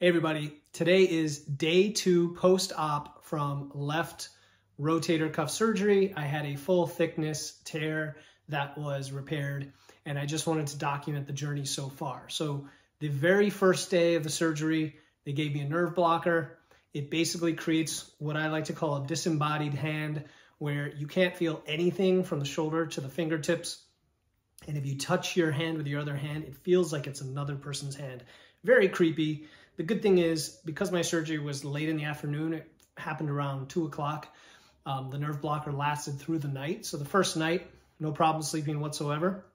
Hey everybody, today is day 2 post-op from left rotator cuff surgery. I had a full thickness tear that was repaired, and I just wanted to document the journey so far. So the very first day of the surgery, they gave me a nerve blocker. It basically creates what I like to call a disembodied hand, where you can't feel anything from the shoulder to the fingertips. And if you touch your hand with your other hand, it feels like it's another person's hand. Very creepy. The good thing is, because my surgery was late in the afternoon, it happened around 2 o'clock, the nerve blocker lasted through the night. So the first night, no problem sleeping whatsoever.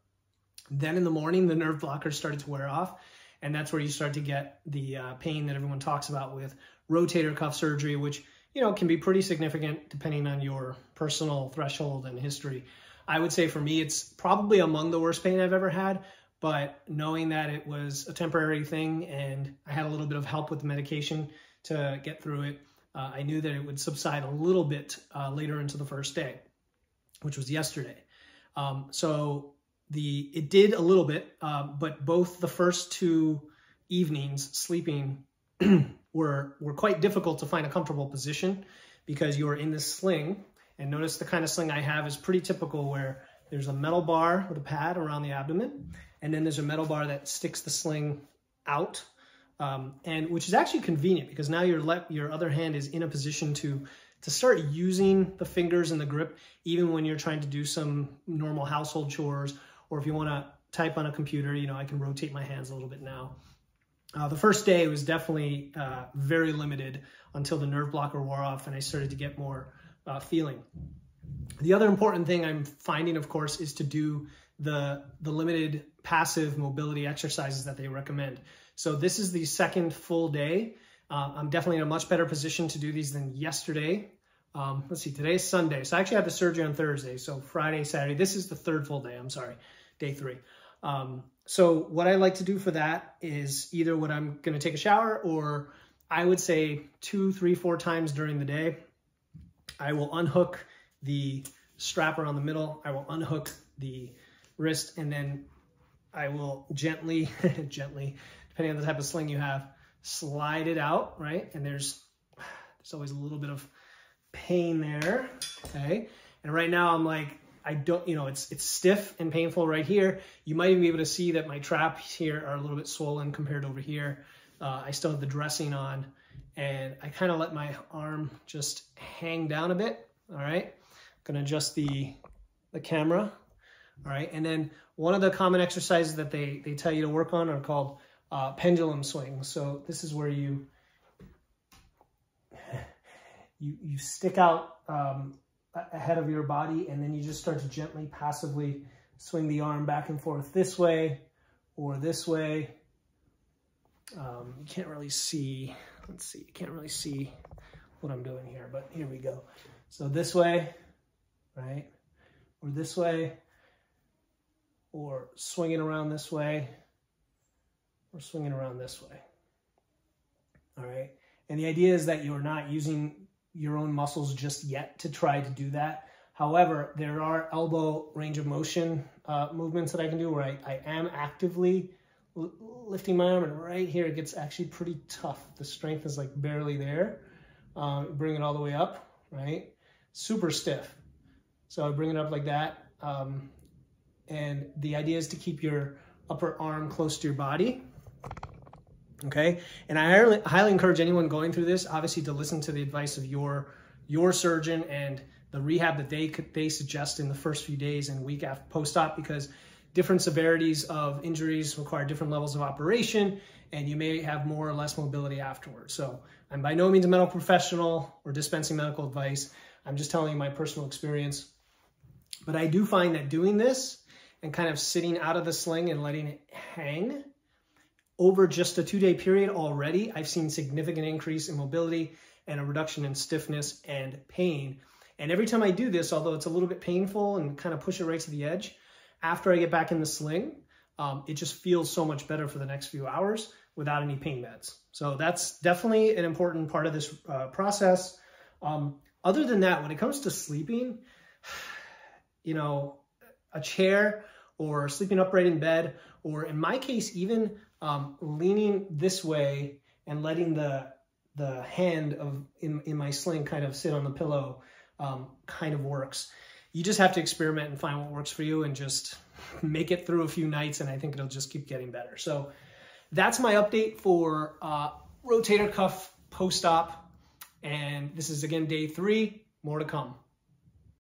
Then in the morning, the nerve blocker started to wear off. And that's where you start to get the pain that everyone talks about with rotator cuff surgery, which, you know, can be pretty significant depending on your personal threshold and history. I would say for me, it's probably among the worst pain I've ever had. But knowing that it was a temporary thing and I had a little bit of help with the medication to get through it, I knew that it would subside a little bit later into the first day, which was yesterday. It did a little bit, but both the first 2 evenings sleeping were quite difficult to find a comfortable position because you are in this sling. And notice the kind of sling I have is pretty typical, where there's a metal bar with a pad around the abdomen, and then there's a metal bar that sticks the sling out, and which is actually convenient because now your other hand is in a position to start using the fingers and the grip, even when you're trying to do some normal household chores, or if you want to type on a computer, you know, I can rotate my hands a little bit now. The first day was definitely very limited until the nerve blocker wore off and I started to get more feeling. The other important thing I'm finding, of course, is to do the limited passive mobility exercises that they recommend. So this is the second full day. I'm definitely in a much better position to do these than yesterday. Let's see, today's Sunday. So I actually had the surgery on Thursday. So Friday, Saturday, this is the third full day, I'm sorry, day 3. So what I like to do for that is either when I'm gonna take a shower, or I would say 2, 3, 4 times during the day, I will unhook the strap around the middle, I will unhook the wrist, and then I will gently, depending on the type of sling you have, slide it out, right? And there's always a little bit of pain there, okay? And right now I'm like, I don't, you know, it's stiff and painful right here. You might even be able to see that my traps here are a little bit swollen compared to over here. I still have the dressing on, and I kind of let my arm just hang down a bit, all right? I'm gonna adjust the camera, all right? And then one of the common exercises that they tell you to work on are called pendulum swings. So this is where you stick out ahead of your body, and then you just start to gently, passively swing the arm back and forth this way or this way. You can't really see, let's see, you can't really see what I'm doing here, but here we go. So this way, right? Or this way, or swinging around this way, or swinging around this way. All right. And the idea is that you're not using your own muscles just yet to try to do that. However, there are elbow range of motion movements that I can do where I am actively lifting my arm, and right here it gets actually pretty tough. The strength is like barely there. Bring it all the way up, right? Super stiff. So I bring it up like that. And the idea is to keep your upper arm close to your body. Okay. And I highly encourage anyone going through this, obviously, to listen to the advice of your surgeon and the rehab that they suggest in the first few days and week after post-op, because different severities of injuries require different levels of operation, and you may have more or less mobility afterwards. So I'm by no means a medical professional or dispensing medical advice. I'm just telling you my personal experience. But I do find that doing this and kind of sitting out of the sling and letting it hang over just a 2-day period already, I've seen significant increase in mobility and a reduction in stiffness and pain. And every time I do this, although it's a little bit painful and kind of push it right to the edge, after I get back in the sling, it just feels so much better for the next few hours without any pain meds. So that's definitely an important part of this process. Other than that, when it comes to sleeping, you know, a chair or sleeping upright in bed, or in my case, even leaning this way and letting the hand in my sling kind of sit on the pillow kind of works. You just have to experiment and find what works for you and just make it through a few nights, and I think it'll just keep getting better. So that's my update for rotator cuff post-op, and this is again day 3, more to come.